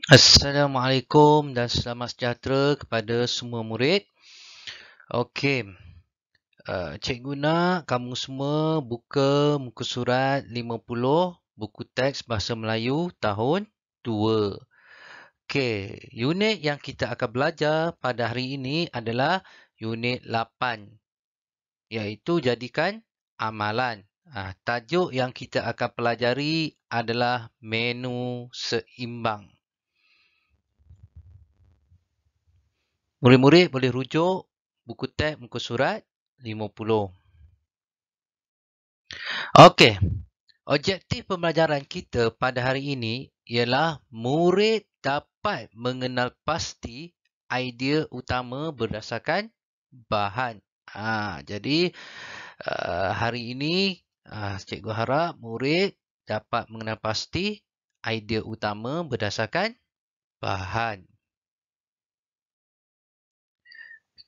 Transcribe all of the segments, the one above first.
Assalamualaikum dan selamat sejahtera kepada semua murid. Okey, cikgu nak kamu semua buka muka surat 50, buku teks Bahasa Melayu tahun 2. Okey, unit yang kita akan belajar pada hari ini adalah unit 8, iaitu jadikan amalan. Tajuk yang kita akan pelajari adalah menu seimbang. Murid-murid boleh rujuk buku teks muka surat 50. Okey, objektif pembelajaran kita pada hari ini ialah murid dapat mengenal pasti idea utama berdasarkan bahan. Jadi hari ini cikgu harap murid dapat mengenal pasti idea utama berdasarkan bahan.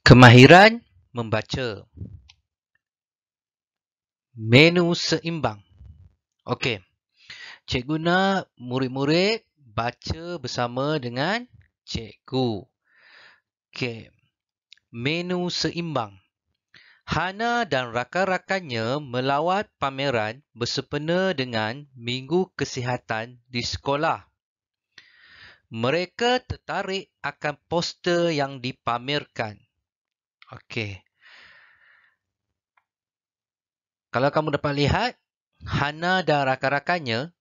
Kemahiran membaca. Menu seimbang. Okey. Cikgu nak murid-murid baca bersama dengan cikgu. Okey. Menu seimbang. Hana dan rakan-rakannya melawat pameran bersempena dengan Minggu Kesihatan di sekolah. Mereka tertarik akan poster yang dipamerkan. Okey. Kalau kamu dapat lihat, Hana dan rakan-rakannya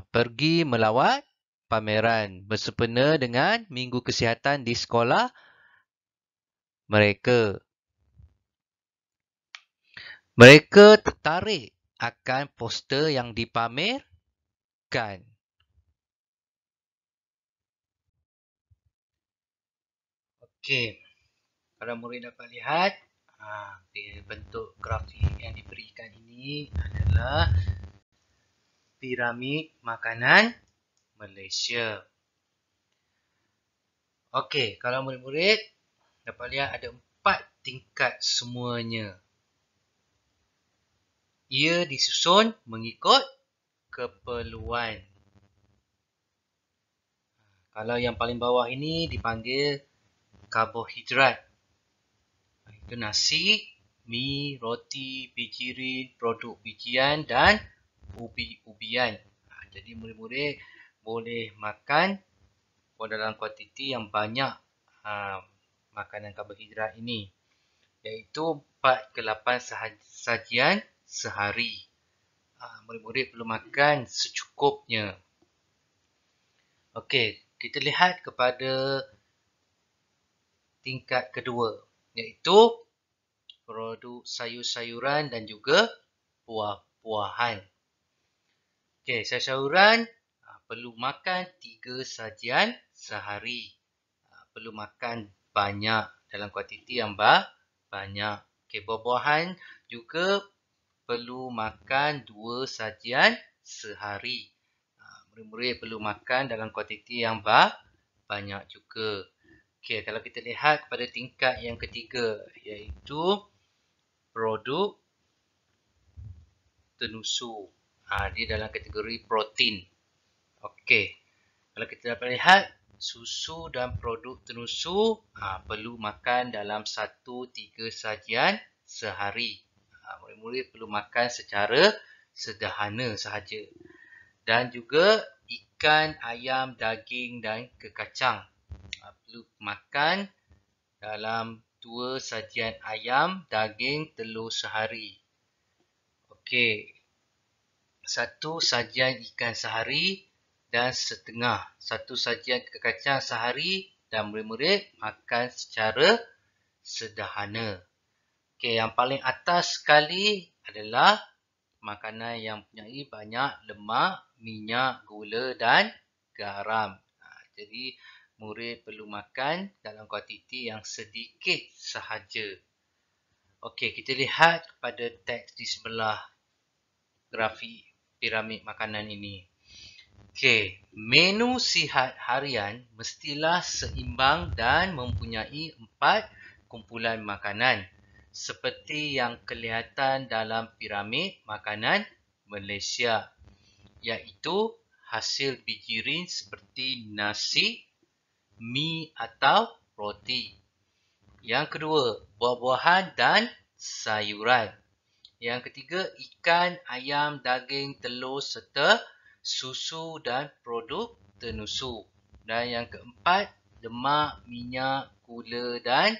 pergi melawat pameran bersempena dengan Minggu Kesihatan di sekolah mereka. Mereka tertarik akan poster yang dipamerkan. Okey, kalau murid dapat lihat, bentuk grafik yang diberikan ini adalah piramid makanan Malaysia. Okey, kalau murid-murid dapat lihat ada 4 tingkat semuanya. Ia disusun mengikut keperluan. Kalau yang paling bawah ini dipanggil karbohidrat. Itu nasi, mi, roti, bijirin, produk bijian dan ubi-ubian. Jadi murid-murid boleh makan dalam kuantiti yang banyak makanan karbohidrat ini. Iaitu 4 ke 8 sajian sehari. Murid-murid perlu makan secukupnya. Okey, kita lihat kepada tingkat kedua, iaitu produk sayur-sayuran dan juga buah-buahan. Okey, sayur-sayuran perlu makan 3 sajian sehari. Perlu makan banyak dalam kuantiti yang banyak. Okey, buah-buahan juga perlu makan 2 sajian sehari. Murid-murid perlu makan dalam kuantiti yang banyak juga. Okey, kalau kita lihat pada tingkat yang ketiga, iaitu produk tenusu. Dia dalam kategori protein. Okey, kalau kita dapat lihat, susu dan produk tenusu perlu makan dalam 1-3 sajian sehari. Murid-murid perlu makan secara sederhana sahaja. Dan juga ikan, ayam, daging dan kekacang. Perlu makan dalam 2 sajian ayam, daging, telur sehari. Okey. 1 sajian ikan sehari dan setengah. 1 sajian kekacang sehari dan murid-murid makan secara sederhana. Okey, yang paling atas sekali adalah makanan yang mempunyai banyak lemak, minyak, gula dan garam. Jadi, murid perlu makan dalam kuantiti yang sedikit sahaja. Okey, kita lihat pada teks di sebelah grafik piramid makanan ini. Okey, menu sihat harian mestilah seimbang dan mempunyai 4 kumpulan makanan seperti yang kelihatan dalam piramid makanan Malaysia, iaitu hasil bijirin seperti nasi, mi atau roti. Yang kedua, buah-buahan dan sayuran. Yang ketiga, ikan, ayam, daging, telur serta susu dan produk tenusu. Dan yang keempat, lemak, minyak, gula dan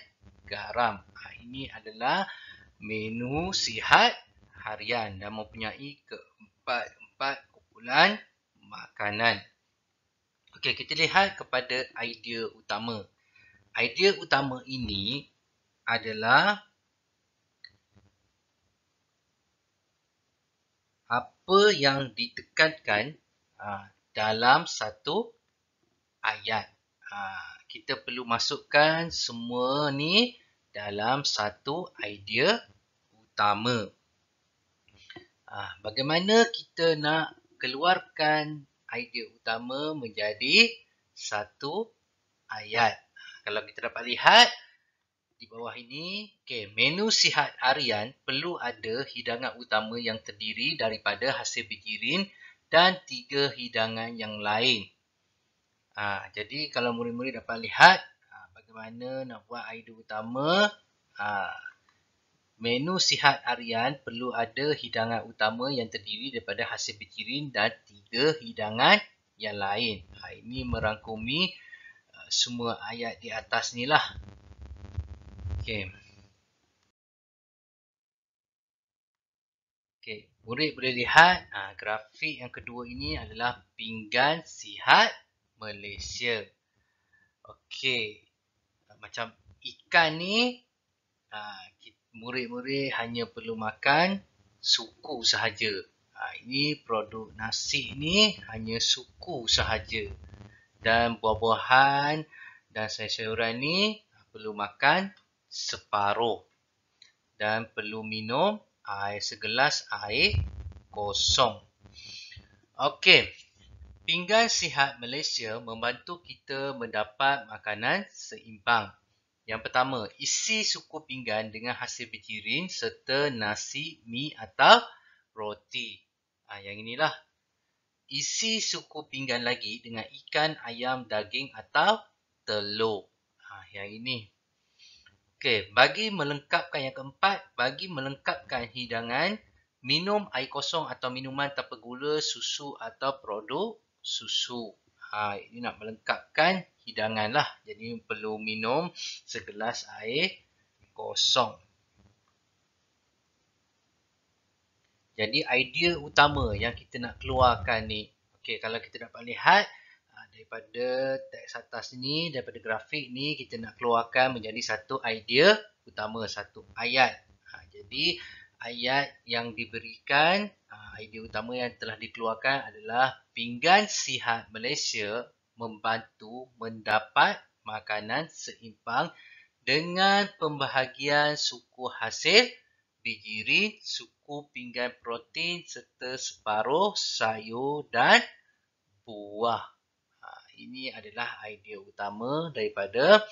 garam. Ini adalah menu sihat harian dan mempunyai keempat kumpulan makanan. Okey, kita lihat kepada idea utama. Idea utama ini adalah apa yang ditekankan dalam satu ayat. Kita perlu masukkan semua ni dalam satu idea utama. Bagaimana kita nak keluarkan idea utama menjadi satu ayat? Kalau kita dapat lihat di bawah ini, menu sihat harian perlu ada hidangan utama yang terdiri daripada hasil bijirin dan 3 hidangan yang lain. Jadi kalau murid-murid dapat lihat bagaimana nak buat idea utama, menu sihat harian perlu ada hidangan utama yang terdiri daripada hasil bijirin dan 3 hidangan yang lain. Ini merangkumi semua ayat di atas ni lah. Okey, murid boleh lihat grafik yang kedua ini adalah pinggan sihat Malaysia. Okey, macam ikan ni murid-murid hanya perlu makan suku sahaja. Ini produk nasi ni hanya suku sahaja. Dan buah-buahan dan sayur-sayuran ni perlu makan separuh. Dan perlu minum segelas air kosong. Okey. Pinggan sihat Malaysia membantu kita mendapat makanan seimbang. Yang pertama, isi suku pinggan dengan hasil bijirin serta nasi, mi atau roti. Yang inilah. Isi suku pinggan lagi dengan ikan, ayam, daging atau telur. Yang ini. Okey, bagi melengkapkan yang keempat, bagi melengkapkan hidangan, minum air kosong atau minuman tanpa gula, susu atau produk susu. Ini nak melengkapkan hidangan lah. Jadi perlu minum segelas air kosong. Jadi idea utama yang kita nak keluarkan ni. Okey, kalau kita dapat lihat daripada teks atas ni, daripada grafik ni, kita nak keluarkan menjadi satu idea utama, satu ayat. Jadi ayat yang diberikan, idea utama yang telah dikeluarkan adalah pinggan sihat Malaysia membantu mendapat makanan seimbang dengan pembahagian suku hasil bijirin, suku pinggan protein serta separuh sayur dan buah. Ini adalah idea utama daripada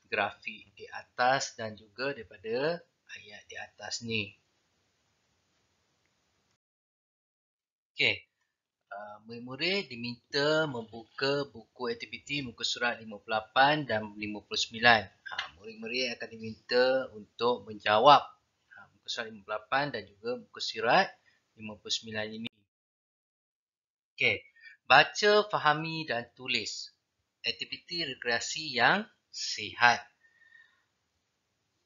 grafik di atas dan juga daripada ayat di atas ni. Okey. Murid-murid diminta membuka buku aktiviti muka surat 58 dan 59. Murid-murid akan diminta untuk menjawab muka surat 58 dan juga muka surat 59 ini. Okey. Baca, fahami dan tulis. Aktiviti rekreasi yang sihat.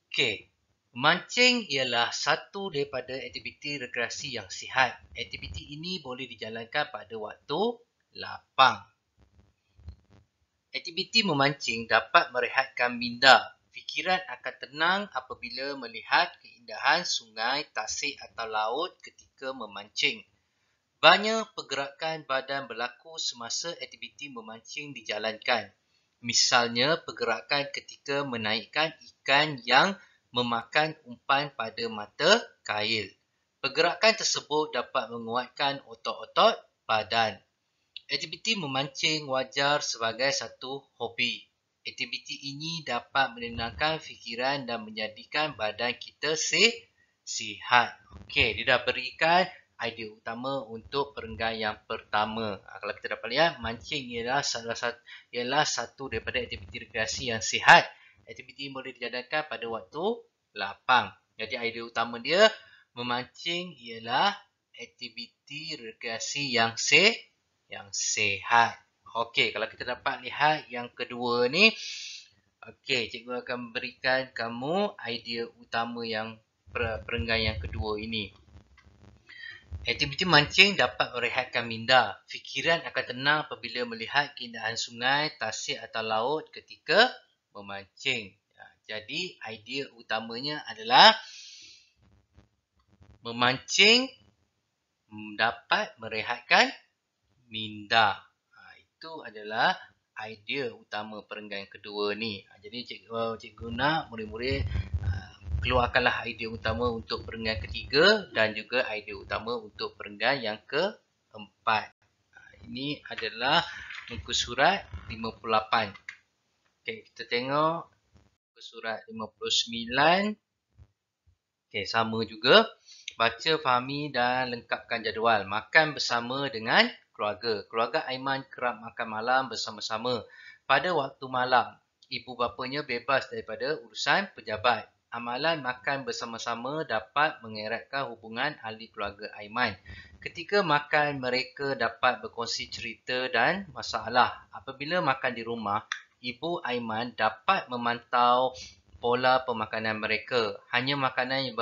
Okey. Memancing ialah satu daripada aktiviti rekreasi yang sihat. Aktiviti ini boleh dijalankan pada waktu lapang. Aktiviti memancing dapat merehatkan minda. Fikiran akan tenang apabila melihat keindahan sungai, tasik atau laut ketika memancing. Banyak pergerakan badan berlaku semasa aktiviti memancing dijalankan. Misalnya, pergerakan ketika menaikkan ikan yang memakan umpan pada mata kail. Pergerakan tersebut dapat menguatkan otot-otot badan. Aktiviti memancing wajar sebagai satu hobi. Aktiviti ini dapat menenangkan fikiran dan menjadikan badan kita sihat. Okey, dia dah berikan idea utama untuk perenggan yang pertama. Kalau kita dapat lihat, mancing ialah satu daripada aktiviti rekreasi yang sihat. Aktiviti boleh dijalankan pada waktu lapang. Jadi idea utama dia, memancing ialah aktiviti rekreasi yang sihat. Okey, kalau kita dapat lihat yang kedua ni, okey, cikgu akan berikan kamu idea utama yang perenggan yang kedua ini. Aktiviti mancing dapat merehatkan minda. Fikiran akan tenang apabila melihat keindahan sungai, tasik atau laut ketika memancing. Jadi, idea utamanya adalah memancing dapat merehatkan minda. Itu adalah idea utama perenggan yang kedua ni. Jadi, cikgu nak murid-murid keluarkanlah idea utama untuk perenggan ketiga dan juga idea utama untuk perenggan yang keempat. Ini adalah muka surat 58. Okey, kita tengok muka surat 59. Okey, sama juga. Baca, fahami dan lengkapkan jadual. Makan bersama dengan keluarga. Keluarga Aiman kerap makan malam bersama-sama. Pada waktu malam, ibu bapanya bebas daripada urusan pejabat. Amalan makan bersama-sama dapat mengeratkan hubungan ahli keluarga Aiman. Ketika makan, mereka dapat berkongsi cerita dan masalah. Apabila makan di rumah, ibu Aiman dapat memantau pola pemakanan mereka. Hanya makanan yang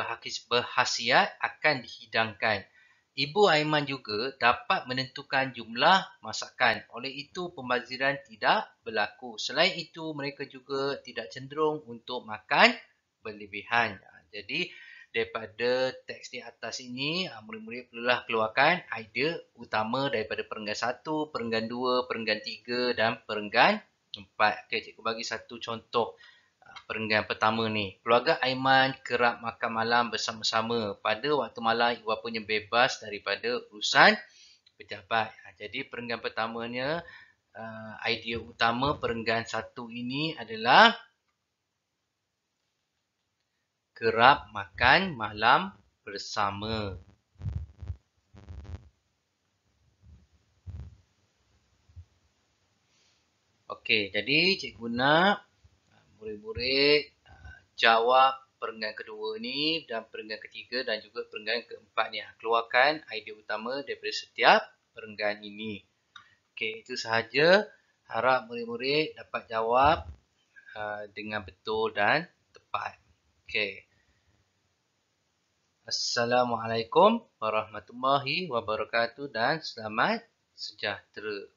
berkhasiat akan dihidangkan. Ibu Aiman juga dapat menentukan jumlah masakan. Oleh itu, pembaziran tidak berlaku. Selain itu, mereka juga tidak cenderung untuk makan berlebihan. Jadi, daripada teks di atas ini, murid-murid perlulah keluarkan idea utama daripada perenggan 1, perenggan 2, perenggan 3 dan perenggan 4. Okey, cikgu bagi satu contoh perenggan pertama ni. Keluarga Aiman kerap makan malam bersama-sama. Pada waktu malam, ibu bapanya bebas daripada urusan pejabat. Jadi perenggan pertamanya, idea utama perenggan 1 ini adalah kerap makan malam bersama. Okey, jadi cikgu nak murid-murid jawab perenggan kedua ni dan perenggan ketiga dan juga perenggan keempat ni. Keluarkan idea utama daripada setiap perenggan ini. Okey, itu sahaja. Harap murid-murid dapat jawab dengan betul dan tepat. Okey. Assalamualaikum warahmatullahi wabarakatuh dan selamat sejahtera.